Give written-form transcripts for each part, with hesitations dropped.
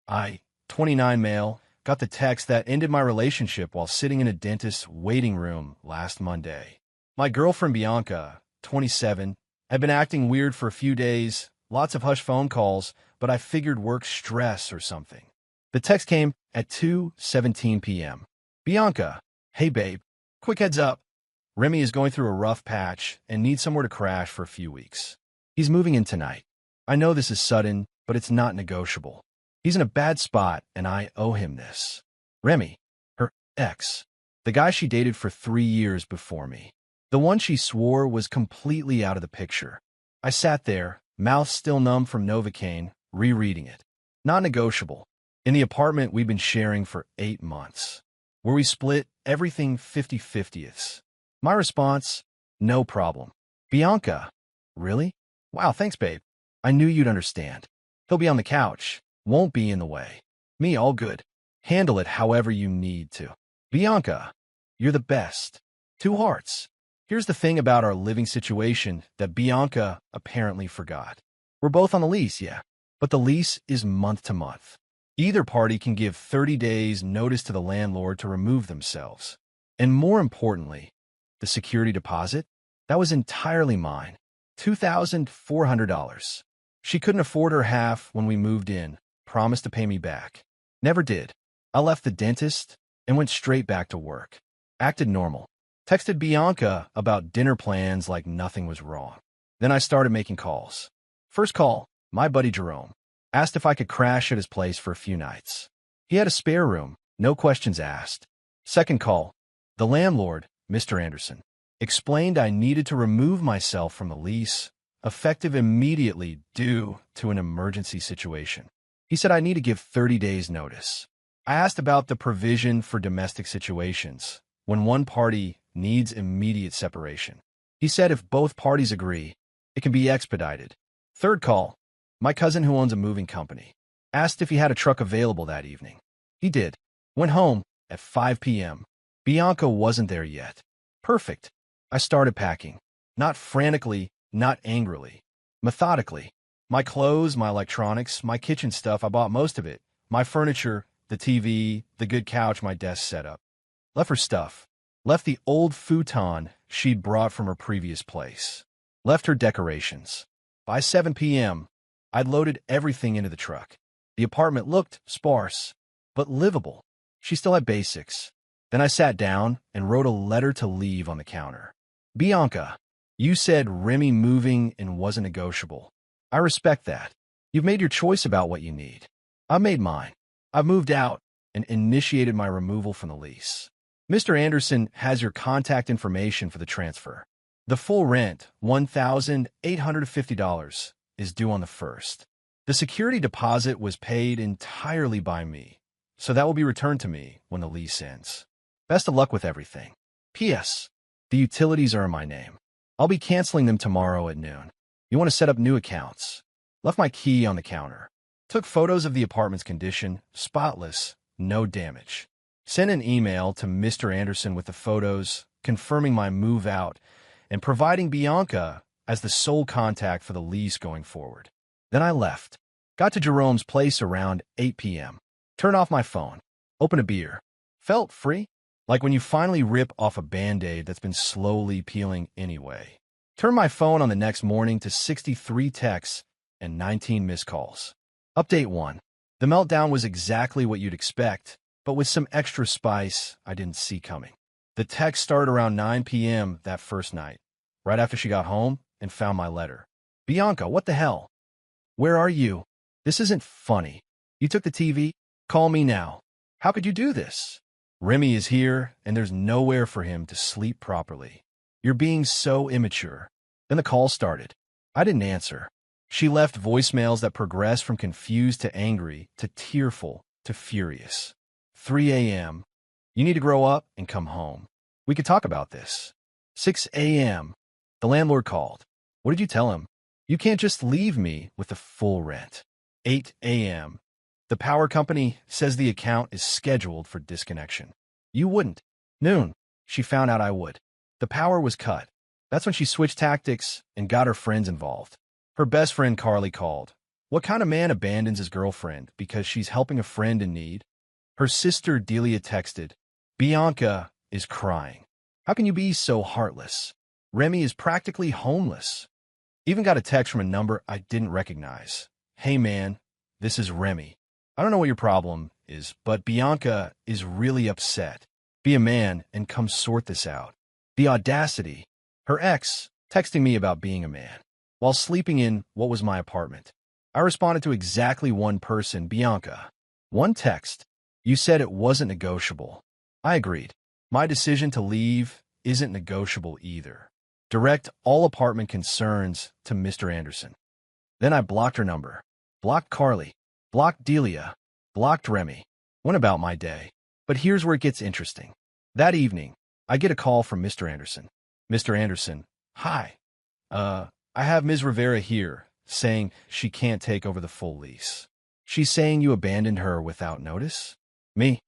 I, 29 male, got the text that ended my relationship while sitting in a dentist's waiting room last Monday. My girlfriend Bianca, 27, had been acting weird for a few days, lots of hush phone calls, but I figured work stress or something. The text came at 2:17 p.m. Bianca, hey babe, quick heads up. Remy is going through a rough patch and needs somewhere to crash for a few weeks. He's moving in tonight. I know this is sudden, but it's not negotiable. He's in a bad spot, and I owe him this. Remy, her ex, the guy she dated for 3 years before me. The one she swore was completely out of the picture. I sat there, mouth still numb from Novocaine, rereading it. Not negotiable. In the apartment we'd been sharing for 8 months, where we split everything 50-50ths. My response, no problem. Bianca, really? Wow, thanks, babe. I knew you'd understand. He'll be on the couch. Won't be in the way. Me, all good. Handle it however you need to. Bianca, you're the best. 2 hearts. Here's the thing about our living situation that Bianca apparently forgot. We're both on the lease, yeah, but the lease is month to month. Either party can give 30 days notice to the landlord to remove themselves. And more importantly, the security deposit? That was entirely mine. $2,400. She couldn't afford her half when we moved in, promised to pay me back. Never did. I left the dentist and went straight back to work. Acted normal. Texted Bianca about dinner plans like nothing was wrong. Then I started making calls. First call, my buddy Jerome. Asked if I could crash at his place for a few nights. He had a spare room, no questions asked. Second call, the landlord, Mr. Anderson. Explained I needed to remove myself from the lease, effective immediately due to an emergency situation. He said I need to give 30 days notice. I asked about the provision for domestic situations, when one party needs immediate separation. He said if both parties agree, it can be expedited. Third call, my cousin who owns a moving company. Asked if he had a truck available that evening. He did. Went home at 5 p.m. Bianca wasn't there yet. Perfect. I started packing. Not frantically, not angrily. Methodically. My clothes, my electronics, my kitchen stuff, I bought most of it. My furniture, the TV, the good couch, my desk setup. Left her stuff. Left the old futon she'd brought from her previous place. Left her decorations. By 7 p.m., I'd loaded everything into the truck. The apartment looked sparse, but livable. She still had basics. Then I sat down and wrote a letter to leave on the counter. Bianca, you said Remy moving and wasn't negotiable. I respect that. You've made your choice about what you need. I've made mine. I've moved out and initiated my removal from the lease. Mr. Anderson has your contact information for the transfer. The full rent, $1,850, is due on the 1st. The security deposit was paid entirely by me, so that will be returned to me when the lease ends. Best of luck with everything. P.S. The utilities are in my name. I'll be canceling them tomorrow at noon. You want to set up new accounts. Left my key on the counter. Took photos of the apartment's condition, spotless, no damage. Sent an email to Mr. Anderson with the photos, confirming my move out, and providing Bianca as the sole contact for the lease going forward. Then I left. Got to Jerome's place around 8 p.m. Turned off my phone. Opened a beer. Felt free. Like when you finally rip off a Band-Aid that's been slowly peeling anyway. Turned my phone on the next morning to 63 texts and 19 missed calls. Update 1. The meltdown was exactly what you'd expect, but with some extra spice I didn't see coming. The text started around 9 p.m. that first night, right after she got home and found my letter. Bianca, what the hell? Where are you? This isn't funny. You took the TV? Call me now. How could you do this? Remy is here, and there's nowhere for him to sleep properly. You're being so immature. Then the call started. I didn't answer. She left voicemails that progressed from confused to angry to tearful to furious. 3 a.m. You need to grow up and come home. We could talk about this. 6 a.m. The landlord called. What did you tell him? You can't just leave me with the full rent. 8 a.m. The power company says the account is scheduled for disconnection. You wouldn't. Noon. She found out I would. The power was cut. That's when she switched tactics and got her friends involved. Her best friend Carly called. What kind of man abandons his girlfriend because she's helping a friend in need? Her sister Delia texted, Bianca is crying. How can you be so heartless? Remy is practically homeless. Even got a text from a number I didn't recognize. Hey man, this is Remy. I don't know what your problem is, but Bianca is really upset. Be a man and come sort this out. The audacity. Her ex texting me about being a man while sleeping in what was my apartment. I responded to exactly one person, Bianca. One text. You said it wasn't negotiable. I agreed. My decision to leave isn't negotiable either. Direct all apartment concerns to Mr. Anderson. Then I blocked her number. Blocked Carly. Blocked Delia. Blocked Remy. Went about my day. But here's where it gets interesting. That evening, I get a call from Mr. Anderson. Mr. Anderson, hi. I have Ms. Rivera here, saying she can't take over the full lease. She's saying you abandoned her without notice? Me?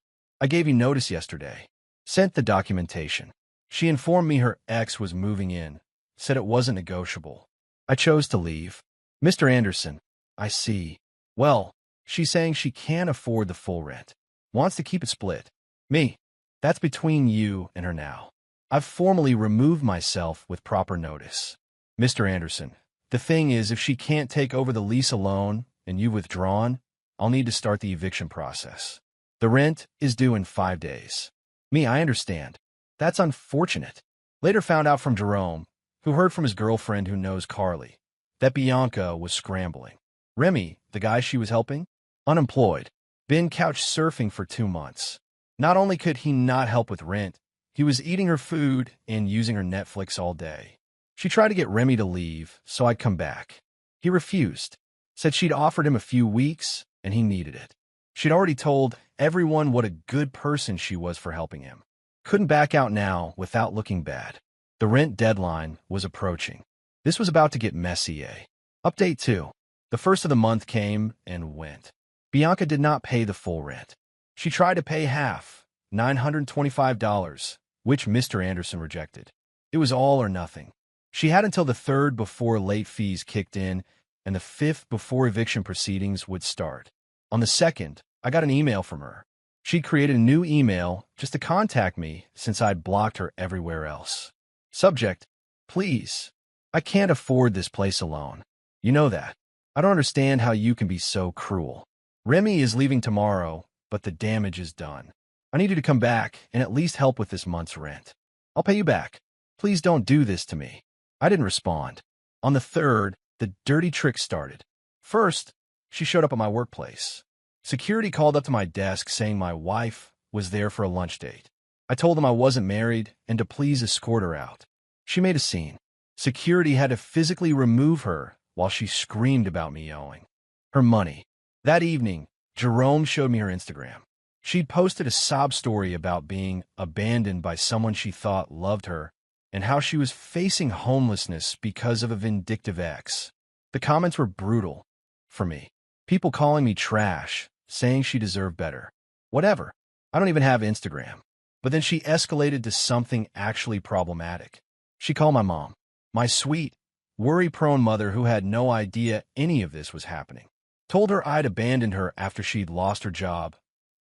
I gave you notice yesterday. Sent the documentation. She informed me her ex was moving in, said it wasn't negotiable. I chose to leave. Mr. Anderson, I see. Well, she's saying she can't afford the full rent. Wants to keep it split. Me? That's between you and her now. I've formally removed myself with proper notice. Mr. Anderson, the thing is, if she can't take over the lease alone and you've withdrawn, I'll need to start the eviction process. The rent is due in 5 days. Me, I understand. That's unfortunate. Later found out from Jerome, who heard from his girlfriend who knows Carly, that Bianca was scrambling. Remy, the guy she was helping, unemployed, been couch surfing for 2 months. Not only could he not help with rent, he was eating her food and using her Netflix all day. She tried to get Remy to leave, so I'd come back. He refused, said she'd offered him a few weeks and he needed it. She'd already told everyone what a good person she was for helping him. Couldn't back out now without looking bad. The rent deadline was approaching. This was about to get messy, eh? Update 2. The first of the month came and went. Bianca did not pay the full rent. She tried to pay half, $925, which Mr. Anderson rejected. It was all or nothing. She had until the 3rd before late fees kicked in and the 5th before eviction proceedings would start. On the 2nd, I got an email from her. She'd created a new email just to contact me since I'd blocked her everywhere else. Subject, please. I can't afford this place alone. You know that. I don't understand how you can be so cruel. Remy is leaving tomorrow, but the damage is done. I need you to come back and at least help with this month's rent. I'll pay you back. Please don't do this to me. I didn't respond. On the 3rd, the dirty trick started. First, she showed up at my workplace. Security called up to my desk saying my wife was there for a lunch date. I told them I wasn't married and to please escort her out. She made a scene. Security had to physically remove her while she screamed about me owing her money. That evening, Jerome showed me her Instagram. She'd posted a sob story about being abandoned by someone she thought loved her and how she was facing homelessness because of a vindictive ex. The comments were brutal for me. People calling me trash, saying she deserved better. Whatever. I don't even have Instagram. But then she escalated to something actually problematic. She called my mom, my sweet, worry-prone mother who had no idea any of this was happening. Told her I'd abandoned her after she'd lost her job.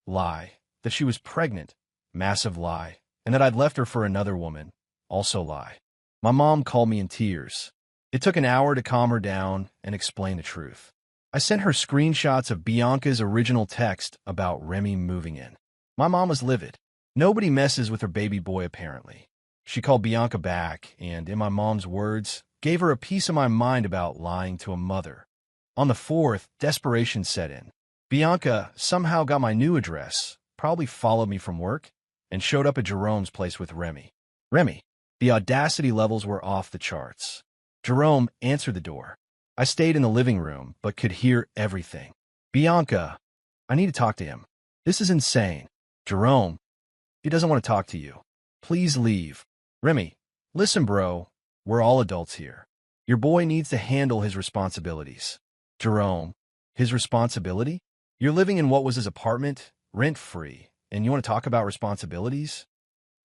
Lie. That she was pregnant. Massive lie. And that I'd left her for another woman. Also lie. My mom called me in tears. It took an hour to calm her down and explain the truth. I sent her screenshots of Bianca's original text about Remy moving in. My mom was livid. Nobody messes with her baby boy, apparently. She called Bianca back and, in my mom's words, gave her a piece of my mind about lying to a mother. On the 4th, desperation set in. Bianca somehow got my new address, probably followed me from work, and showed up at Jerome's place with Remy. Remy. The audacity levels were off the charts. Jerome answered the door. I stayed in the living room, but could hear everything. Bianca, I need to talk to him. This is insane. Jerome, he doesn't want to talk to you. Please leave. Remy, listen, bro. We're all adults here. Your boy needs to handle his responsibilities. Jerome, his responsibility? You're living in what was his apartment, rent-free, and you want to talk about responsibilities?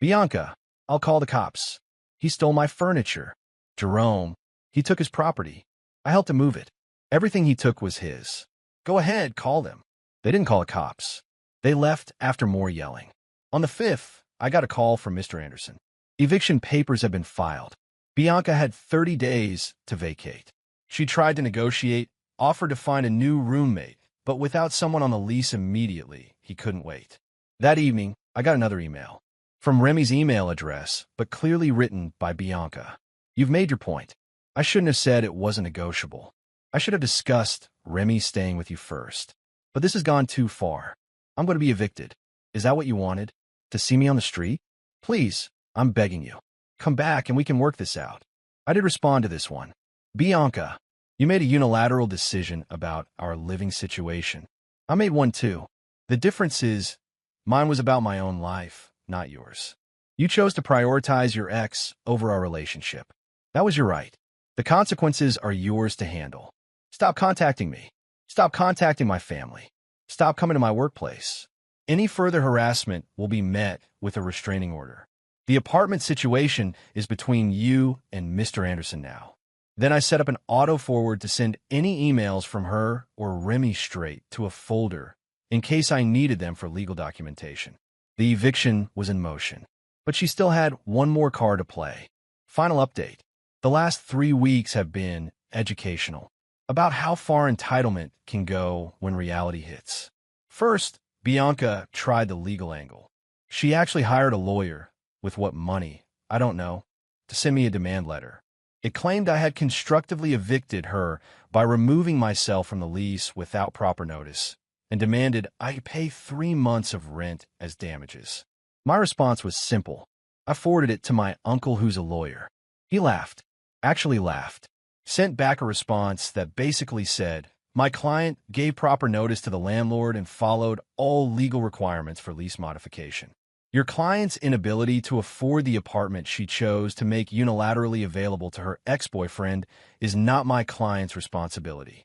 Bianca, I'll call the cops. He stole my furniture. Jerome, he took his property. I helped him move it. Everything he took was his. Go ahead, call them. They didn't call the cops. They left after more yelling. On the 5th, I got a call from Mr. Anderson. Eviction papers had been filed. Bianca had 30 days to vacate. She tried to negotiate, offered to find a new roommate, but without someone on the lease immediately, he couldn't wait. That evening, I got another email. From Remy's email address, but clearly written by Bianca. You've made your point. I shouldn't have said it wasn't negotiable. I should have discussed Remy staying with you first. But this has gone too far. I'm going to be evicted. Is that what you wanted? To see me on the street? Please, I'm begging you. Come back and we can work this out. I did respond to this one. Bianca, you made a unilateral decision about our living situation. I made one too. The difference is, mine was about my own life, not yours. You chose to prioritize your ex over our relationship. That was your right. The consequences are yours to handle. Stop contacting me. Stop contacting my family. Stop coming to my workplace. Any further harassment will be met with a restraining order. The apartment situation is between you and Mr. Anderson now. Then I set up an auto-forward to send any emails from her or Remy straight to a folder in case I needed them for legal documentation. The eviction was in motion, but she still had one more card to play. Final update. The last 3 weeks have been educational about how far entitlement can go when reality hits. First, Bianca tried the legal angle. She actually hired a lawyer, with what money, I don't know, to send me a demand letter. It claimed I had constructively evicted her by removing myself from the lease without proper notice, and demanded I pay 3 months of rent as damages. My response was simple. I forwarded it to my uncle who's a lawyer. He laughed, actually laughed, sent back a response that basically said, my client gave proper notice to the landlord and followed all legal requirements for lease modification. Your client's inability to afford the apartment she chose to make unilaterally available to her ex-boyfriend is not my client's responsibility.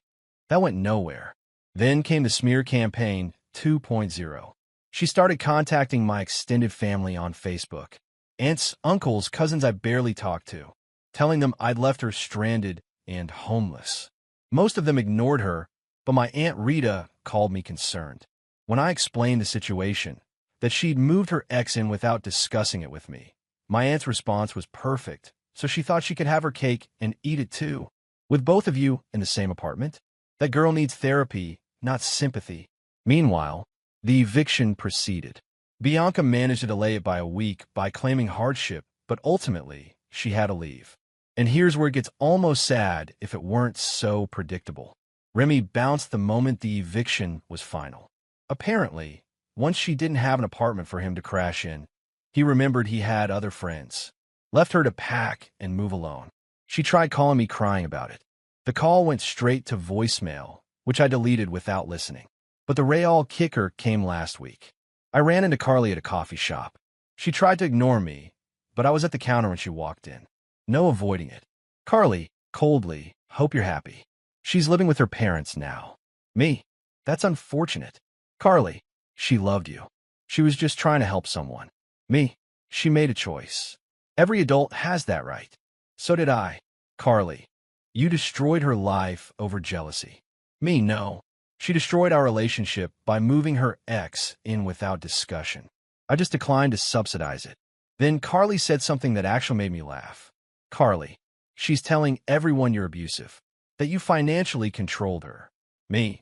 That went nowhere. Then came the smear campaign 2.0. She started contacting my extended family on Facebook. Aunts, uncles, cousins I barely talked to, telling them I'd left her stranded and homeless. Most of them ignored her, but my Aunt Rita called me concerned. When I explained the situation, that she'd moved her ex in without discussing it with me, my aunt's response was perfect, so she thought she could have her cake and eat it too. With both of you in the same apartment? That girl needs therapy, not sympathy. Meanwhile, the eviction proceeded. Bianca managed to delay it by a week by claiming hardship, but ultimately, she had to leave. And here's where it gets almost sad if it weren't so predictable. Remy bounced the moment the eviction was final. Apparently, once she didn't have an apartment for him to crash in, he remembered he had other friends. Left her to pack and move alone. She tried calling me crying about it. The call went straight to voicemail, which I deleted without listening. But the real kicker came last week. I ran into Carly at a coffee shop. She tried to ignore me, but I was at the counter when she walked in. No avoiding it. Carly, coldly, hope you're happy. She's living with her parents now. Me? That's unfortunate. Carly, she loved you. She was just trying to help someone. Me? She made a choice. Every adult has that right. So did I. Carly, you destroyed her life over jealousy. Me, no. She destroyed our relationship by moving her ex in without discussion. I just declined to subsidize it. Then Carly said something that actually made me laugh. Carly, she's telling everyone you're abusive, that you financially controlled her. Me,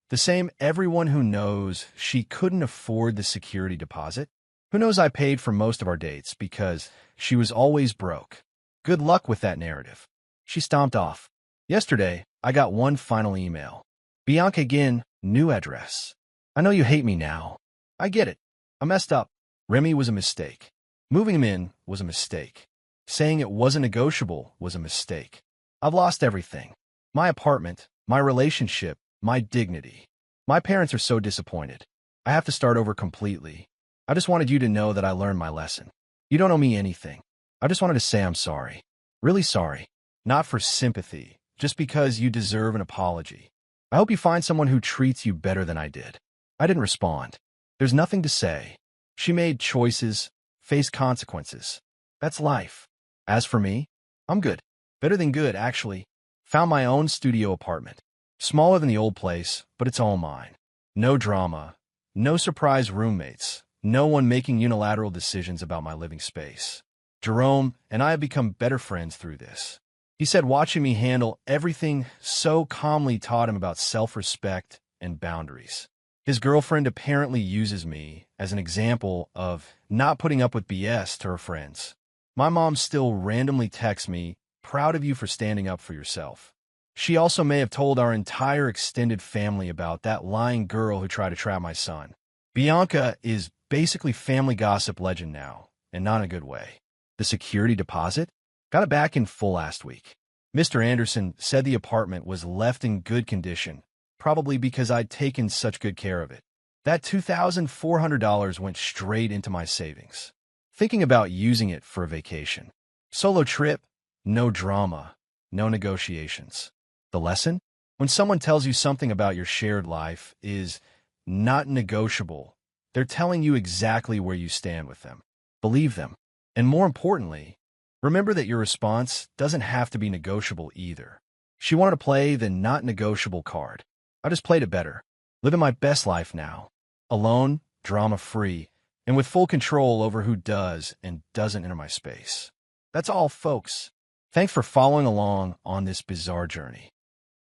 the same everyone who knows she couldn't afford the security deposit, who knows I paid for most of our dates because she was always broke. Good luck with that narrative. She stomped off. Yesterday, I got one final email. Bianca again, new address. I know you hate me now. I get it. I messed up. Remy was a mistake. Moving him in was a mistake. Saying it wasn't negotiable was a mistake. I've lost everything. My apartment, my relationship, my dignity. My parents are so disappointed. I have to start over completely. I just wanted you to know that I learned my lesson. You don't owe me anything. I just wanted to say I'm sorry. Really sorry. Not for sympathy, just because you deserve an apology. I hope you find someone who treats you better than I did. I didn't respond. There's nothing to say. She made choices, faced consequences. That's life. As for me, I'm good. Better than good, actually. Found my own studio apartment. Smaller than the old place, but it's all mine. No drama, no surprise roommates, no one making unilateral decisions about my living space. Jerome and I have become better friends through this. He said watching me handle everything so calmly taught him about self-respect and boundaries. His girlfriend apparently uses me as an example of not putting up with BS to her friends. My mom still randomly texts me, "Proud of you for standing up for yourself." She also may have told our entire extended family about that lying girl who tried to trap my son. Bianca is basically family gossip legend now, and not in a good way. The security deposit? Got it back in full last week. Mr. Anderson said the apartment was left in good condition, probably because I'd taken such good care of it. That $2,400 went straight into my savings. Thinking about using it for a vacation. Solo trip, no drama, no negotiations. The lesson? When someone tells you something about your shared life is not negotiable, they're telling you exactly where you stand with them. Believe them. And more importantly, remember that your response doesn't have to be negotiable either. She wanted to play the not negotiable card. I just played it better. Living my best life now. Alone, drama-free, and with full control over who does and doesn't enter my space. That's all, folks. Thanks for following along on this bizarre journey.